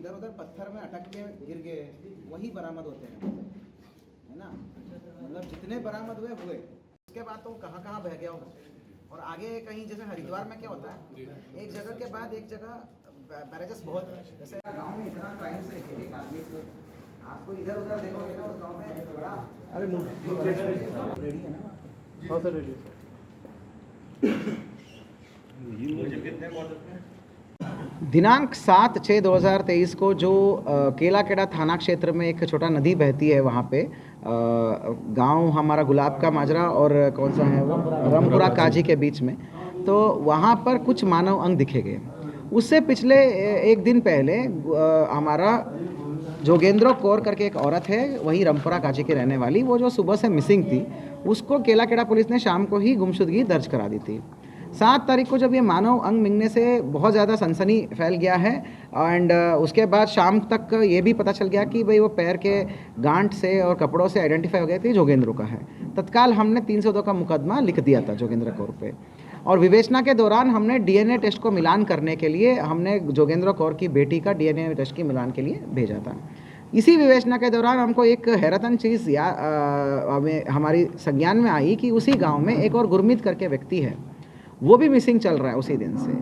इधर उधर पत्थर में अटक के गिर गए वही बरामद होते हैं, है ना। मतलब जितने बरामद हुए हुए, उसके बाद तो कहाँ कहाँ बह गया होगा। और आगे कहीं जैसे हरिद्वार में क्या होता है, एक जगह के बाद एक जगह बैरेजेस बहुत, जैसे गांव में इतना क्राइम से एक आदमी को आपको इधर उधर देखोगे ना उस गांव में बड़ा, अरे रेडी है ना। हाँ सर रेडी है। दिनांक 7/6/2023 को जो केलाखेड़ा थाना क्षेत्र में एक छोटा नदी बहती है, वहाँ पे गांव हमारा गुलाब का माजरा और कौन सा है वो रामपुरा काजी के बीच में, तो वहाँ पर कुछ मानव अंग दिखे गए। उससे पिछले एक दिन पहले हमारा जोगेंद्र कौर करके एक औरत है, वही रामपुरा काजी की रहने वाली, वो जो सुबह से मिसिंग थी, उसको केलाखेड़ा पुलिस ने शाम को ही गुमशुदगी दर्ज करा दी थी। 7 तारीख को जब ये मानव अंग मिलने से बहुत ज़्यादा सनसनी फैल गया है, एंड उसके बाद शाम तक ये भी पता चल गया कि भाई वो पैर के गांठ से और कपड़ों से आइडेंटिफाई हो गया कि जोगेंद्र का है। तत्काल हमने 302 का मुकदमा लिख दिया था जोगेंद्र कौर पे, और विवेचना के दौरान हमने डीएनए टेस्ट को मिलान करने के लिए हमने जोगेंद्र कौर की बेटी का डीएनए टेस्ट की मिलान के लिए भेजा था। इसी विवेचना के दौरान हमको एक हैरतन चीज़ हमारी संज्ञान में आई कि उसी गाँव में एक और गुरमीत करके व्यक्ति है, वो भी मिसिंग चल रहा है उसी दिन से,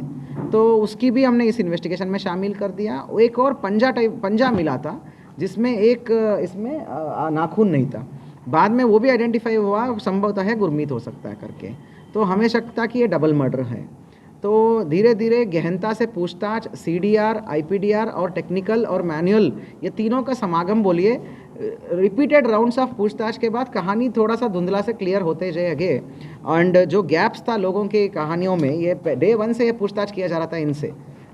तो उसकी भी हमने इस इन्वेस्टिगेशन में शामिल कर दिया। एक और पंजा मिला था जिसमें एक इसमें नाखून नहीं था, बाद में वो भी आइडेंटिफाई हुआ, संभवतः है गुरमीत हो सकता है करके, तो हमें शक था कि ये डबल मर्डर है। तो धीरे धीरे गहनता से पूछताछ, सीडीआर, आईपीडीआर और टेक्निकल और मैनुअल, ये तीनों का समागम बोलिए, रिपीटेड राउंड्स ऑफ पूछताछ के बाद कहानी थोड़ा सा धुंधला से क्लियर होते जाएंगे। एंड जो गैप्स था लोगों की कहानियों में, ये डे 1 से ये पूछताछ किया जा रहा था इनसे,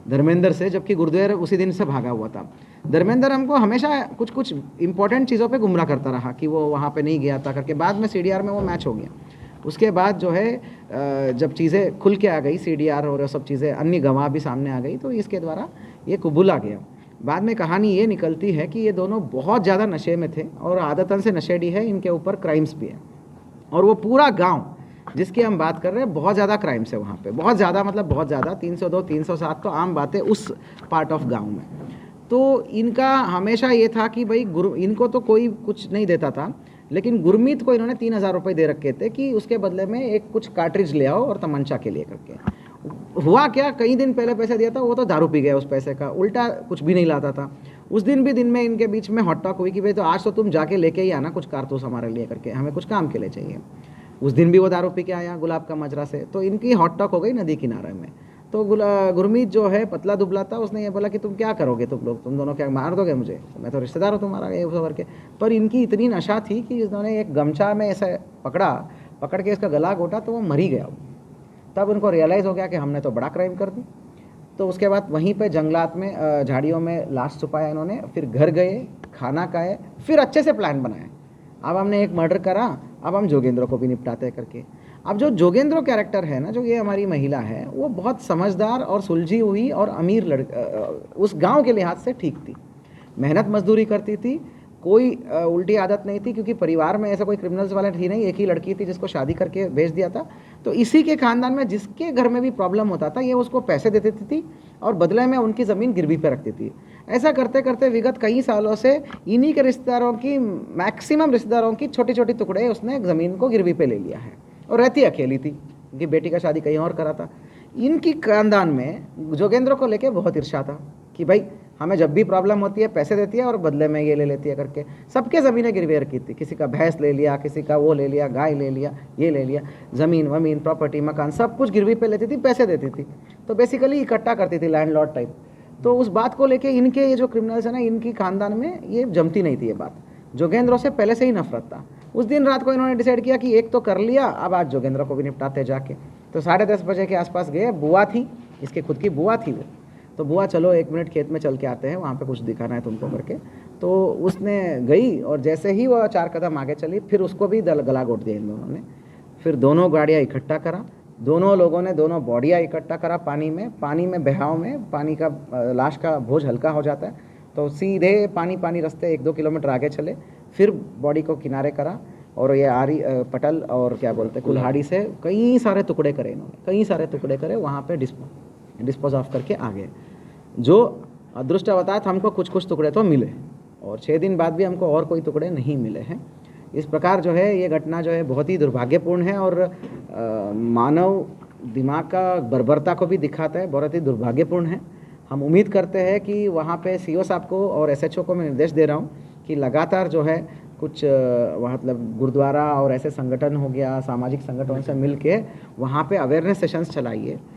धर्मेंद्र से, जबकि गुरुदेव उसी दिन से भागा हुआ था। धर्मेंद्र हमको हमेशा कुछ कुछ इंपॉर्टेंट चीज़ों पे गुमराह करता रहा कि वो वहाँ पे नहीं गया था करके, बाद में सीडीआर में वो मैच हो गया। उसके बाद जो है जब चीज़ें खुल के आ गई, सीडीआर और सब चीज़ें, अन्य गवाह भी सामने आ गई, तो इसके द्वारा ये कबूला गया। बाद में कहानी ये निकलती है कि ये दोनों बहुत ज़्यादा नशे में थे और आदतन से नशेड़ी है, इनके ऊपर क्राइम्स भी है, और वो पूरा गांव जिसकी हम बात कर रहे हैं, बहुत ज़्यादा क्राइम्स है वहाँ पे, बहुत ज़्यादा, मतलब बहुत ज़्यादा, 302 307 तो आम बात है उस पार्ट ऑफ गांव में। तो इनका हमेशा ये था कि भाई इनको तो कोई कुछ नहीं देता था, लेकिन गुरमीत को इन्होंने 3000 रुपये दे रखे थे कि उसके बदले में एक कुछ कार्ट्रिज ले आओ और तमंचा के लिए करके। हुआ क्या, कई दिन पहले पैसे दिया था, वो तो दारू पी गया उस पैसे का, उल्टा कुछ भी नहीं लाता था। उस दिन भी दिन में इनके बीच में हॉट टॉक हुई कि भाई तो आज तो तुम जाके लेके ही आना कुछ कारतूस हमारे लिए करके, हमें कुछ काम के लिए चाहिए। उस दिन भी वो दारू पी के आया गुलाब का मजरा से, तो इनकी हॉट टॉक हो गई नदी किनारे में। तो गुरमीत जो है पतला दुबला था, उसने ये बोला कि तुम क्या करोगे, तुम लोग, तुम दोनों क्या मार दोगे मुझे, मैं तो रिश्तेदार हूँ तुम्हारा ये वो करके। पर इनकी इतनी नशा थी कि इन्होंने एक गमछा में ऐसे पकड़ के इसका गला घोटा, तो वो मर ही गया। तब उनको रियलाइज़ हो गया कि हमने तो बड़ा क्राइम कर दी। तो उसके बाद वहीं पे जंगलात में झाड़ियों में लाश छुपाया इन्होंने, फिर घर गए, खाना खाए, फिर अच्छे से प्लान बनाया। अब हमने एक मर्डर करा, अब हम जोगेंद्र को भी निपटाते हैं करके। अब जो जोगेंद्र कैरेक्टर है ना, जो ये हमारी महिला है, वो बहुत समझदार और सुलझी हुई और अमीर उस गांव के लिहाज से ठीक थी, मेहनत मजदूरी करती थी, कोई उल्टी आदत नहीं थी, क्योंकि परिवार में ऐसा कोई क्रिमिनल्स वाला थी नहीं, एक ही लड़की थी जिसको शादी करके भेज दिया था। तो इसी के खानदान में जिसके घर में भी प्रॉब्लम होता था, ये उसको पैसे देती थी और बदले में उनकी ज़मीन गिरवी पे रखती थी। ऐसा करते करते विगत कई सालों से इन्हीं के रिश्तेदारों की, मैक्सिमम रिश्तेदारों की छोटी छोटी टुकड़े उसने ज़मीन को गिरवी पे ले लिया है, और रहती अकेली थी क्योंकि बेटी का शादी कहीं और करा था। इनकी खानदान में जोगेंद्र को लेके बहुत ईर्ष्या था कि भाई हमें जब भी प्रॉब्लम होती है पैसे देती है और बदले में ये ले लेती है करके। सबके ज़मीनें गिरवी रखी थी, किसी का भैंस ले लिया, किसी का वो ले लिया, गाय ले लिया, ये ले लिया, ज़मीन वमीन प्रॉपर्टी मकान सब कुछ गिरवी पे लेती थी, पैसे देती थी। तो बेसिकली इकट्ठा करती थी, लैंडलॉर्ड टाइप। तो उस बात को लेके इनके ये जो क्रिमिनल्स है ना, इनकी खानदान में ये जमती नहीं थी ये बात। जोगेंद्र से पहले से ही नफरत था। उस दिन रात को इन्होंने डिसाइड किया कि एक तो कर लिया, अब आज जोगेंद्र को भी निपटाते जाके। तो 10:30 बजे के आसपास गए, बुआ थी, इसकी खुद की बुआ थी वो, तो बुआ चलो 1 मिनट खेत में चल के आते हैं, वहाँ पे कुछ दिखाना है तुमको करके। तो उसने गई, और जैसे ही वो 4 कदम आगे चली, फिर उसको भी गला घोट दिया इन दोनों ने। फिर दोनों गाड़ियाँ इकट्ठा करा, दोनों लोगों ने दोनों बॉडियाँ इकट्ठा करा पानी में बहाव में, पानी का लाश का बोझ हल्का हो जाता है, तो सीधे पानी रास्ते 1-2 किलोमीटर आगे चले, फिर बॉडी को किनारे करा, और ये आरी पटल और क्या बोलते कुल्हाड़ी से कई सारे टुकड़े करे इन्होंने, कई सारे टुकड़े करे, वहाँ पे डिस्पोज ऑफ करके आ गए। जो अदृष्टवशात हमको कुछ कुछ टुकड़े तो मिले और 6 दिन बाद भी हमको और कोई टुकड़े नहीं मिले हैं। इस प्रकार जो है ये घटना जो है बहुत ही दुर्भाग्यपूर्ण है और मानव दिमाग का बर्बरता को भी दिखाता है, बहुत ही दुर्भाग्यपूर्ण है। हम उम्मीद करते हैं कि वहाँ पे सीओ साहब को और एसएचओ को मैं निर्देश दे रहा हूँ कि लगातार जो है कुछ मतलब गुरुद्वारा और ऐसे संगठन हो गया, सामाजिक संगठनों से मिल के वहाँ पे अवेयरनेस सेशंस चलाइए